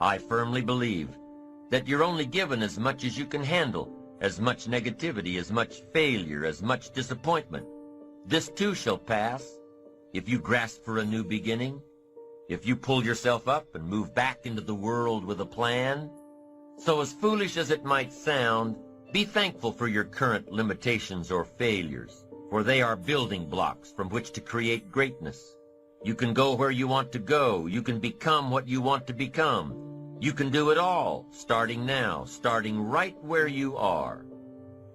I firmly believe that you're only given as much as you can handle, as much negativity, as much failure, as much disappointment. This too shall pass. If you grasp for a new beginning, if you pull yourself up and move back into the world with a plan. So as foolish as it might sound, be thankful for your current limitations or failures, for they are building blocks from which to create greatness. You can go where you want to go. You can become what you want to become. You can do it all, starting now, starting right where you are.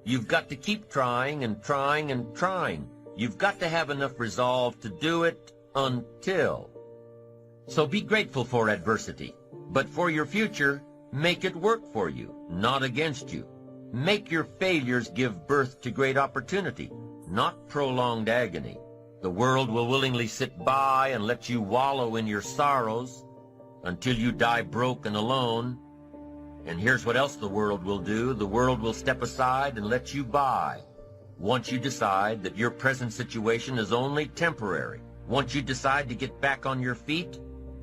You've got to keep trying and trying and trying. You've got to have enough resolve to do it until. So be grateful for adversity, but for your future, make it work for you, not against you. Make your failures give birth to great opportunity, not prolonged agony. The world will willingly sit by and let you wallow in your sorrows until you die broke and alone. And here's what else the world will do. The world will step aside and let you by. Once you decide that your present situation is only temporary, once you decide to get back on your feet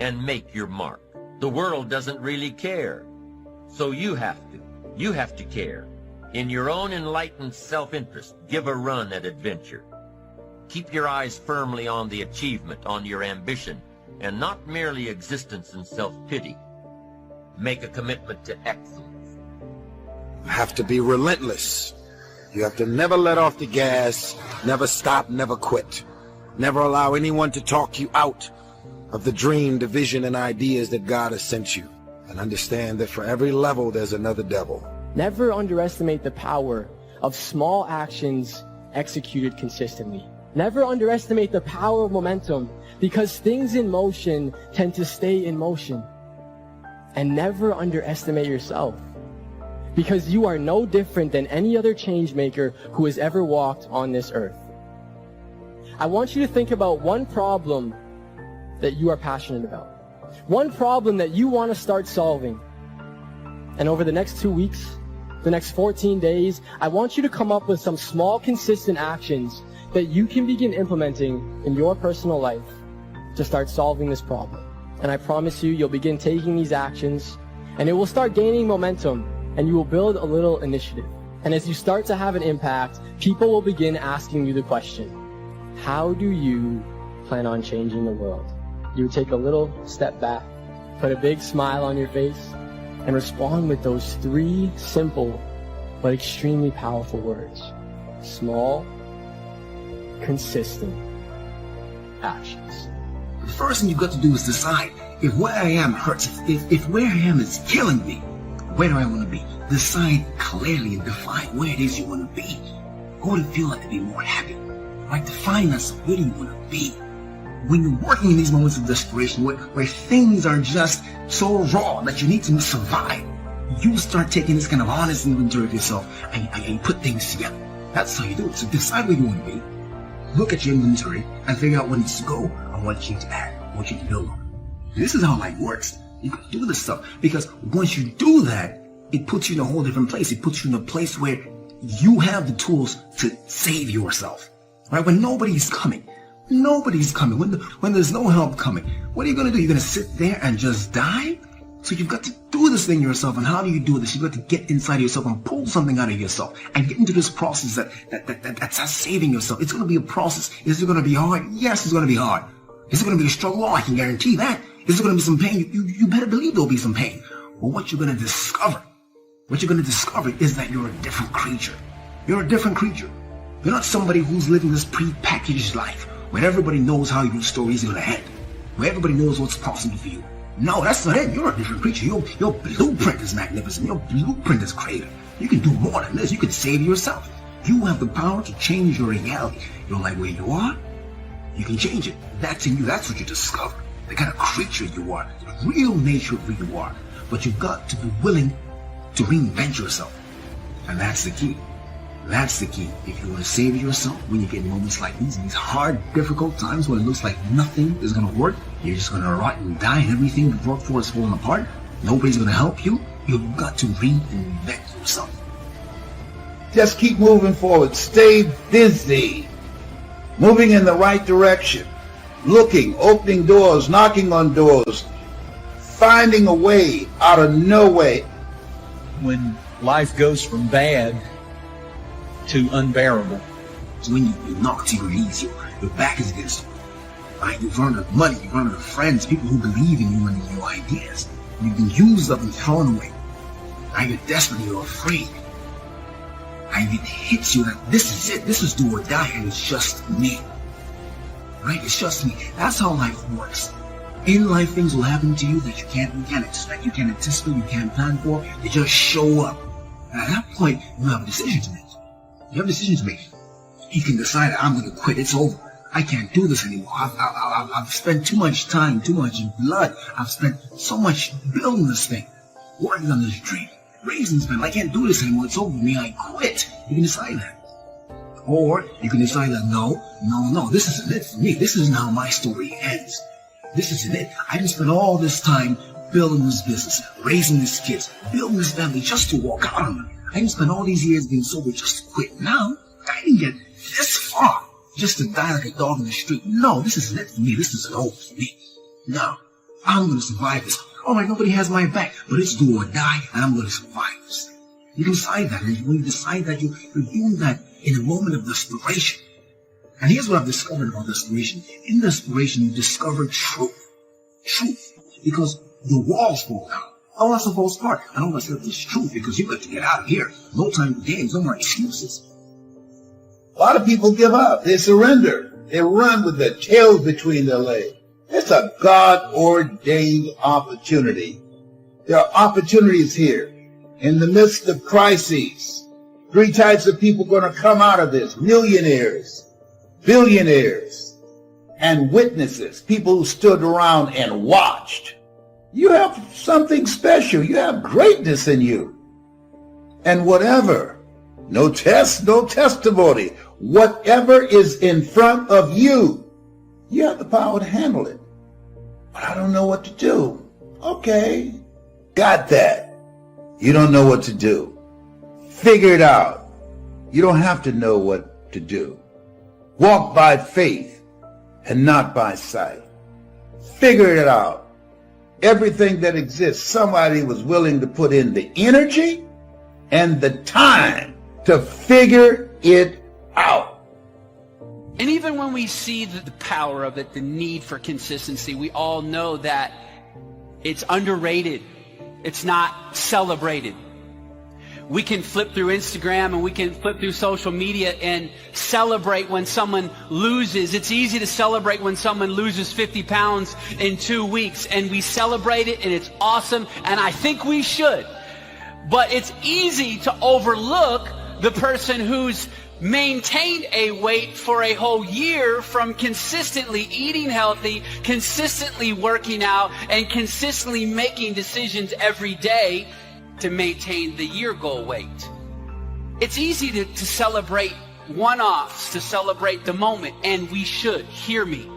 and make your mark, the world doesn't really care. So you have to. You have to care. In your own enlightened self-interest, give a run at adventure. Keep your eyes firmly on the achievement, on your ambition, and not merely existence and self-pity. Make a commitment to excellence. You have to be relentless. You have to never let off the gas, never stop, never quit. Never allow anyone to talk you out of the dream, the vision, and ideas that God has sent you. And understand that for every level, there's another devil. Never underestimate the power of small actions executed consistently. Never underestimate the power of momentum, because things in motion tend to stay in motion. And never underestimate yourself, because you are no different than any other change maker who has ever walked on this earth. I want you to think about one problem that you are passionate about. One problem that you want to start solving. And over the next 2 weeks, the next 14 days, I want you to come up with some small, consistent actions that you can begin implementing in your personal life to start solving this problem. And I promise you, you'll begin taking these actions, and it will start gaining momentum, and you will build a little initiative. And as you start to have an impact, people will begin asking you the question, how do you plan on changing the world? You take a little step back, put a big smile on your face, and respond with those 3 simple but extremely powerful words. Small, consistent actions. The first thing you've got to do is decide if where I am hurts, if where I am is killing me, where do I want to be? Decide clearly and define where it is you want to be. What would it feel like to be more happy? Right? Define yourself. Where do you want to be? When you're working in these moments of desperation, where things are just so raw that you need to survive, you start taking this kind of honest inventory of yourself and you put things together. That's how you do it. So decide where you want to be, look at your inventory, and figure out what needs to go and what you need to add, what you can build on. This is how life works. You can do this stuff because once you do that, it puts you in a whole different place. It puts you in a place where you have the tools to save yourself. Right? When nobody's coming. Nobody's coming. When there's no help coming, what are you going to do? You're going to sit there and just die? So you've got to do this thing yourself. And how do you do this? You've got to get inside of yourself and pull something out of yourself and get into this process that's saving yourself. It's going to be a process. Is it going to be hard? Yes, it's going to be hard. Is it going to be a struggle? Oh, I can guarantee that. Is there going to be some pain? You better believe there'll be some pain. But what you're going to discover is that you're a different creature. You're a different creature. You're not somebody who's living this pre-packaged life where everybody knows how your story is going to end, where everybody knows what's possible for you. No, that's not it. You're a different creature. Your blueprint is magnificent. Your blueprint is creative. You can do more than this. You can save yourself. You have the power to change your reality. You don't like where you are? You can change it. That's in you. That's what you discover. The kind of creature you are. The real nature of who you are. But you've got to be willing to reinvent yourself. And that's the key. That's the key. If you want to save yourself when you get in moments like these hard, difficult times when it looks like nothing is going to work, you're just going to rot and die and everything you've worked for is falling apart, nobody's going to help you, you've got to reinvent yourself. Just keep moving forward. Stay busy. Moving in the right direction. Looking, opening doors, knocking on doors. finding a way out of no way. When life goes from bad to unbearable. When you knock to your knees, your back is against you. Right? You've run out of money, you've run out of friends, people who believe in you and in your ideas. You've been used up and thrown away. Right? You're desperate, you're afraid. And it hits you that this is it, this is do or die, and it's just me. Right? It's just me. That's how life works. In life, things will happen to you that you can't expect, you can't anticipate, you can't plan for. They just show up. And at that point, you have a decision to make. You have a decision to make. You can decide, I'm going to quit. It's over. I can't do this anymore. I've spent too much time, too much blood. I've spent so much building this thing, working on this dream, raising this man. I can't do this anymore. It's over with me. I quit. You can decide that. Or you can decide that no, this isn't it for me. This isn't how my story ends. This isn't it. I didn't spend all this time building this business, raising these kids, building this family just to walk out on them. I didn't spend all these years being sober just to quit. Now, I didn't get this far just to die like a dog in the street. No, this isn't it for me. This isn't over for me. No, I'm going to survive this. All right, nobody has my back, but it's do or die, and I'm going to survive this. You can decide that, and when you decide that, you're doing that in a moment of desperation. And here's what I've discovered about desperation. In desperation, you discover truth. Truth. Because the walls fall down. Oh, that's the false part. I don't want to say this truth because you got to get out of here. No time for games, no more excuses. A lot of people give up. They surrender. They run with their tails between their legs. It's a God-ordained opportunity. There are opportunities here in the midst of crises. 3 types of people going to come out of this. Millionaires, billionaires, and witnesses. People who stood around and watched. You have something special. You have greatness in you. And whatever, no test, no testimony, whatever is in front of you, you have the power to handle it. But I don't know what to do. Okay, got that. You don't know what to do. Figure it out. You don't have to know what to do. Walk by faith and not by sight. Figure it out. Everything that exists, somebody was willing to put in the energy and the time to figure it out. And even when we see the power of it, the need for consistency, we all know that it's underrated. It's not celebrated. We can flip through Instagram and we can flip through social media and celebrate when someone loses. It's easy to celebrate when someone loses 50 pounds in 2 weeks, and we celebrate it and it's awesome, and I think we should. But it's easy to overlook the person who's maintained a weight for a whole year from consistently eating healthy, consistently working out, and consistently making decisions every day to maintain the year goal weight. It's easy to celebrate one-offs, to celebrate the moment, and we should. Hear me.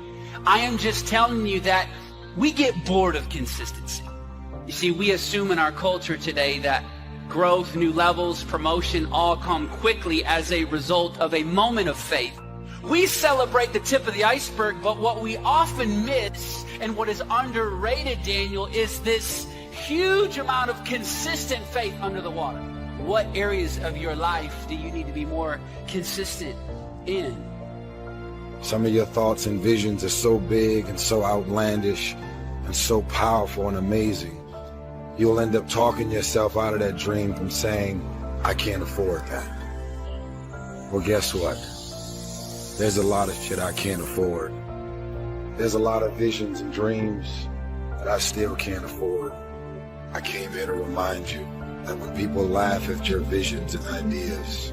I am just telling you that we get bored of consistency. You see, we assume in our culture today that growth, new levels, promotion all come quickly as a result of a moment of faith. We celebrate the tip of the iceberg, but what we often miss and what is underrated, Daniel, is this huge amount of consistent faith under the water. What areas of your life do you need to be more consistent in? Some of your thoughts and visions are so big and so outlandish and so powerful and amazing. You'll end up talking yourself out of that dream from saying, I can't afford that. Well, guess what? There's a lot of shit I can't afford. There's a lot of visions and dreams that I still can't afford. I came here to remind you that when people laugh at your visions and ideas,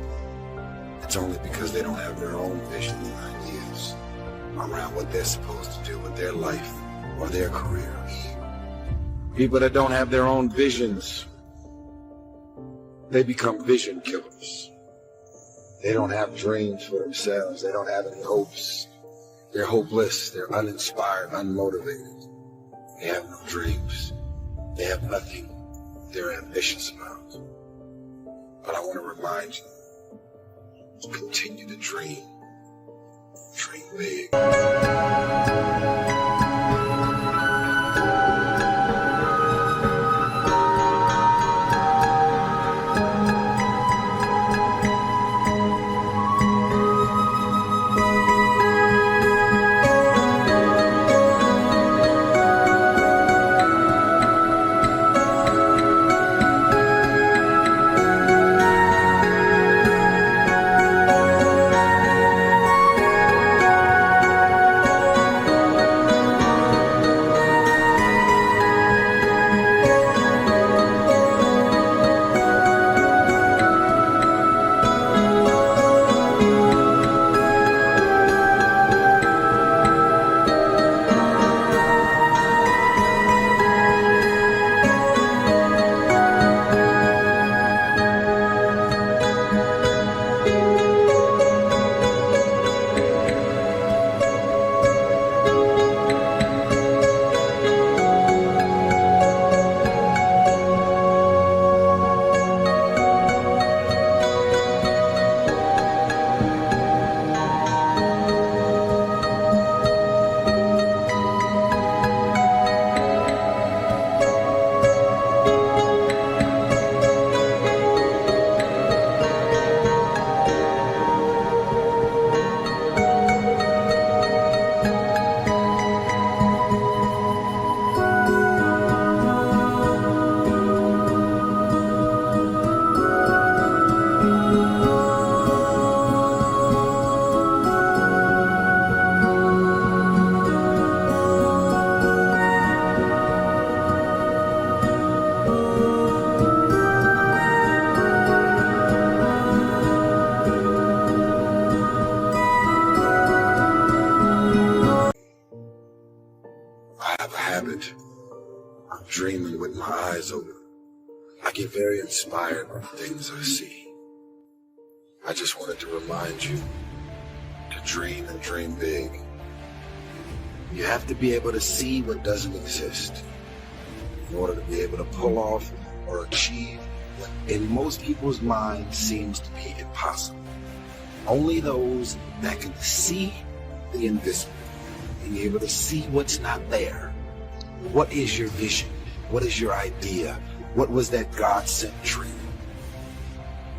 it's only because they don't have their own visions and ideas around what they're supposed to do with their life or their careers. People that don't have their own visions, they become vision killers. They don't have dreams for themselves. They don't have any hopes. They're hopeless. They're uninspired, unmotivated. They have no dreams. They have nothing they're ambitious about. But I want to remind you to continue to dream. Dream big. So I get very inspired by the things I see. I just wanted to remind you to dream and dream big. You have to be able to see what doesn't exist in order to be able to pull off or achieve what in most people's minds seems to be impossible. Only those that can see the invisible, being able to see what's not there. What is your vision? What is your idea? What was that God-sent dream?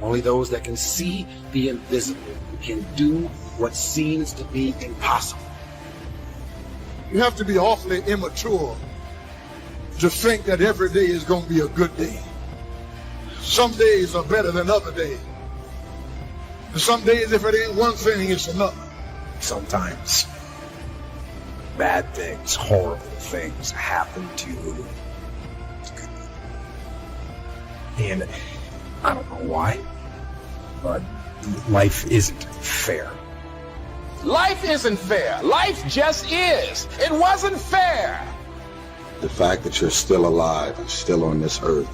Only those that can see the invisible can do what seems to be impossible. You have to be awfully immature to think that every day is going to be a good day. Some days are better than other days. And some days, if it ain't one thing, it's another. Sometimes bad things, horrible things happen to you. And I don't know why, but life isn't fair. Life isn't fair. Life just is. It wasn't fair. The fact that you're still alive and still on this earth,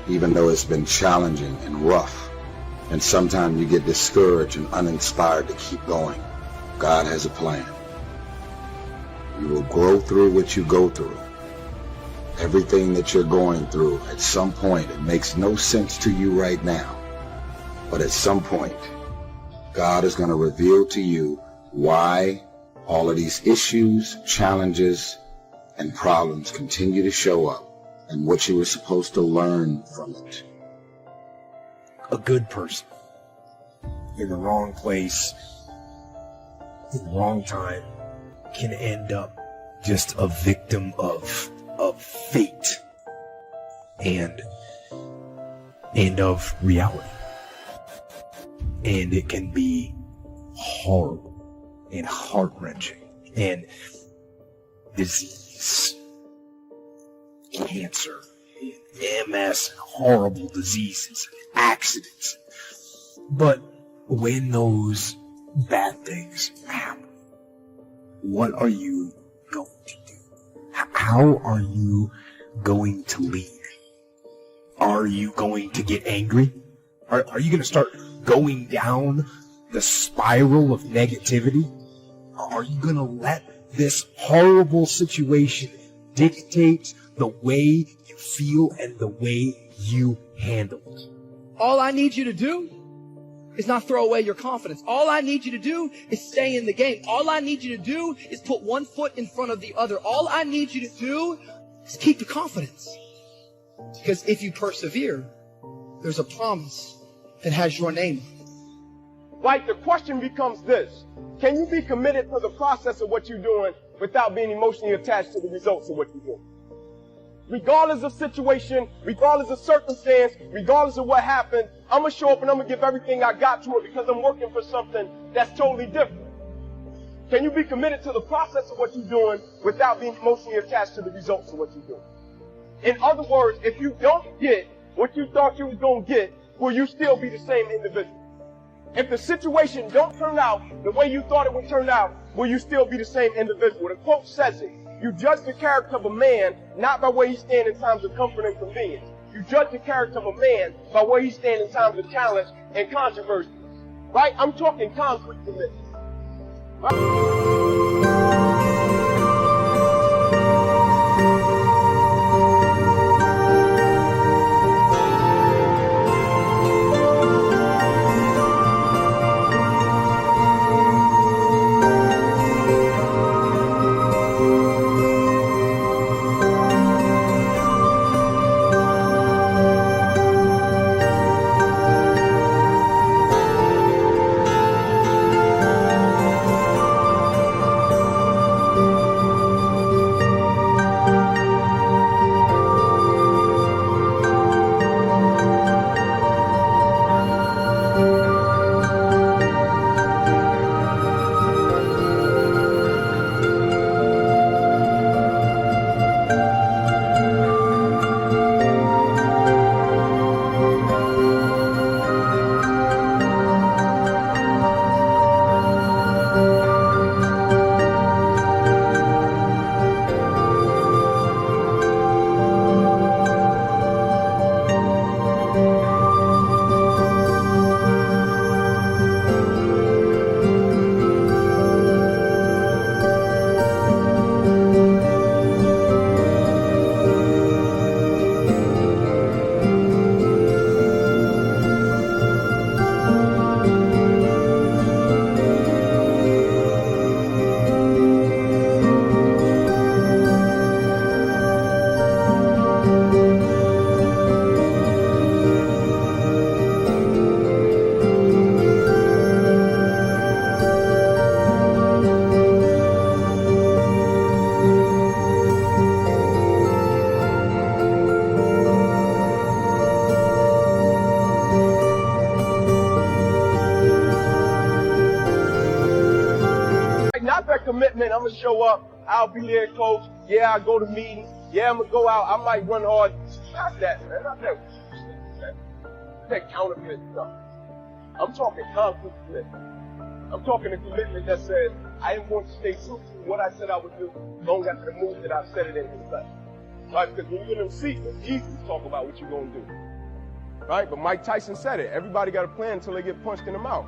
even though it's been challenging and rough, and sometimes you get discouraged and uninspired to keep going, God has a plan. You will grow through what you go through. Everything that you're going through, at some point, it makes no sense to you right now. But at some point, God is going to reveal to you why all of these issues, challenges, and problems continue to show up, and what you were supposed to learn from it. A good person in the wrong place, in the wrong time, can end up just a victim of fate and of reality. And it can be horrible and heart-wrenching. And disease, cancer, and MS, and horrible diseases, and accidents. But when those bad things happen, what are you going to do? How are you going to lead? Are you going to get angry? Are you going to start going down the spiral of negativity? Are you going to let this horrible situation dictate the way you feel and the way you handle it? All I need you to do is not throw away your confidence. All I need you to do is stay in the game. All I need you to do is put one foot in front of the other. All I need you to do is keep the confidence. Because if you persevere, there's a promise that has your name on it. Like, the question becomes this: can you be committed to the process of what you're doing without being emotionally attached to the results of what you're doing? Regardless of situation, regardless of circumstance, regardless of what happened, I'm going to show up and I'm going to give everything I got to it because I'm working for something that's totally different. Can you be committed to the process of what you're doing without being emotionally attached to the results of what you're doing? In other words, if you don't get what you thought you was going to get, will you still be the same individual? If the situation don't turn out the way you thought it would turn out, will you still be the same individual? The quote says it: you judge the character of a man not by where he stands in times of comfort and convenience. You judge the character of a man by where he stands in times of challenge and controversy. Right? I'm talking concrete commitment. commitment. I'm going to show up. I'll be there, coach. Yeah, I go to meetings. Yeah, I'm going to go out. I might run hard. Not that, man. Not that counterfeit stuff. I'm talking concrete commitment. I'm talking a commitment that says, I am going to stay true to what I said I would do long after the move that I've said it in his life. Right? Because when you're in them seats, it's easy to talk about what you're going to do. Right? But Mike Tyson said it. Everybody got a plan until they get punched in the mouth.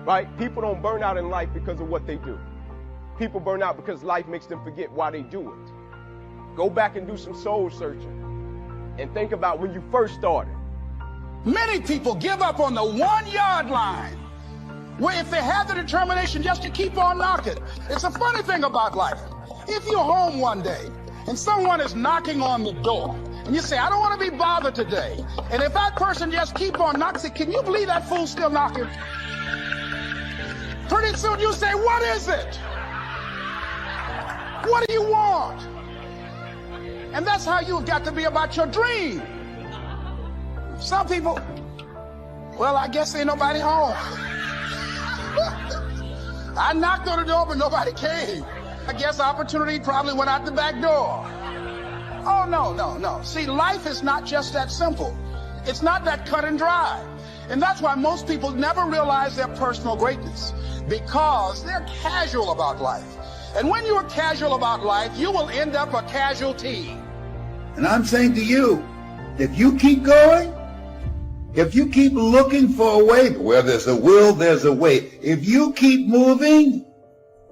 Right? People don't burn out in life because of what they do. People burn out because life makes them forget why they do it. Go back and do some soul searching and think about when you first started. Many people give up on the 1-yard line. Well, if they have the determination just to keep on knocking. It's a funny thing about life. If you're home one day and someone is knocking on the door and you say, I don't want to be bothered today. And if that person just keep on knocking, say, can you believe that fool's still knocking? Pretty soon you say, what is it? What do you want? And that's how you've got to be about your dream. Some people, well, I guess ain't nobody home. I knocked on the door, but nobody came. I guess opportunity probably went out the back door. Oh, no. See, life is not just that simple. It's not that cut and dry. And that's why most people never realize their personal greatness, because they're casual about life. And when you're casual about life, you will end up a casualty. And I'm saying to you, if you keep going, if you keep looking for a way, where there's a will, there's a way. If you keep moving,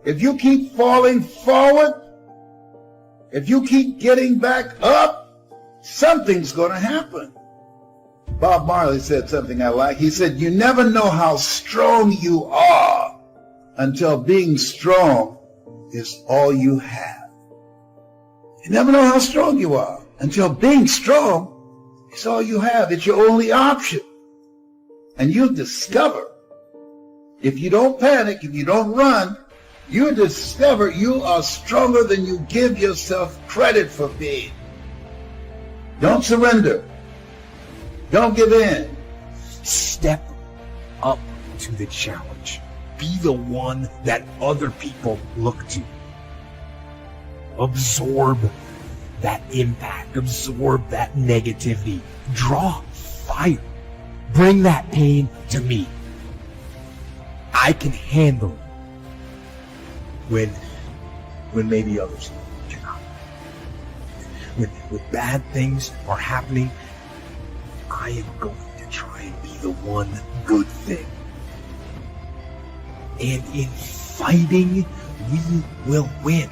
if you keep falling forward, if you keep getting back up, something's going to happen. Bob Marley said something I like. He said, you never know how strong you are until being strong is all you have. You never know how strong you are until being strong is all you have. It's your only option. And you'll discover, if you don't panic, if you don't run, you'll discover you are stronger than you give yourself credit for being. Don't surrender. Don't give in. Step up to the challenge. Be the one that other people look to. Absorb that impact. Absorb that negativity. Draw fire. Bring that pain to me. I can handle it when maybe others cannot. When bad things are happening, I am going to try and be the one good thing. And in fighting, we will win.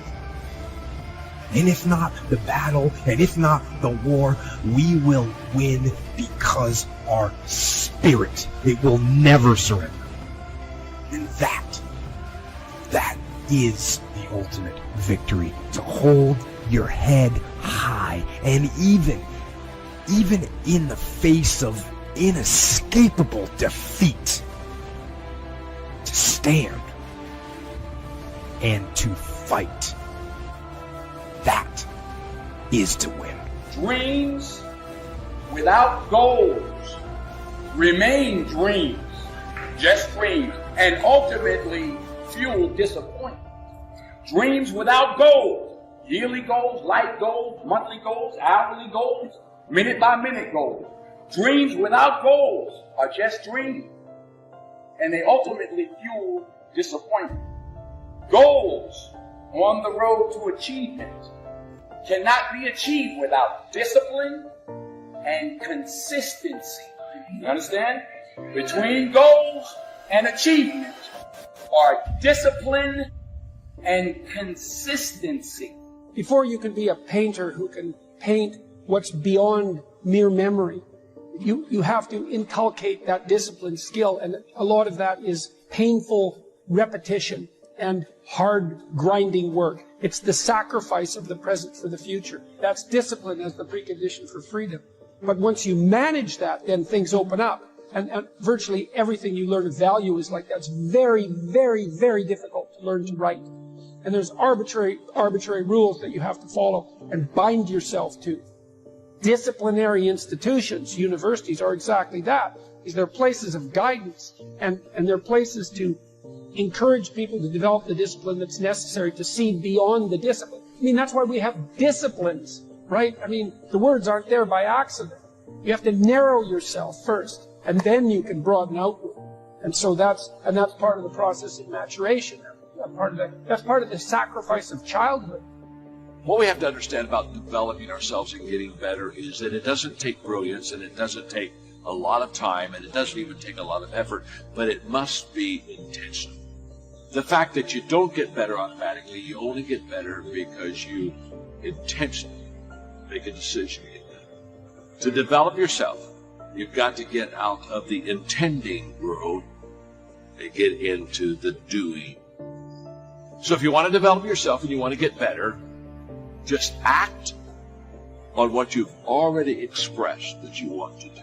And if not the battle, and if not the war, we will win because our spirit, it will never surrender. And that is the ultimate victory. To hold your head high, and even in the face of inescapable defeat, to stand and to fight. That is to win. Dreams without goals remain dreams, just dreams, and ultimately fuel disappointment. Dreams without goals, yearly goals, life goals, monthly goals, hourly goals, minute by minute goals. Dreams without goals are just dreams, and they ultimately fuel disappointment. Goals on the road to achievement cannot be achieved without discipline and consistency. You understand? Between goals and achievement are discipline and consistency. Before you can be a painter who can paint what's beyond mere memory, you have to inculcate that discipline skill, and a lot of that is painful repetition and hard grinding work. It's the sacrifice of the present for the future. That's discipline as the precondition for freedom. But once you manage that, then things open up. And virtually everything you learn of value is like that's very, very, very difficult to learn to write. And there's arbitrary rules that you have to follow and bind yourself to. Disciplinary institutions, universities, are exactly that. They're places of guidance, and they're places to encourage people to develop the discipline that's necessary to see beyond the discipline. I mean, that's why we have disciplines, right? I mean, the words aren't there by accident. You have to narrow yourself first, and then you can broaden outward. And so that's part of the process of maturation. That's part of the sacrifice of childhood. What we have to understand about developing ourselves and getting better is that it doesn't take brilliance, and it doesn't take a lot of time, and it doesn't even take a lot of effort, but it must be intentional. The fact that you don't get better automatically, you only get better because you intentionally make a decision to get better. To develop yourself, you've got to get out of the intending world and get into the doing. So if you want to develop yourself and you want to get better, just act on what you've already expressed that you want to do.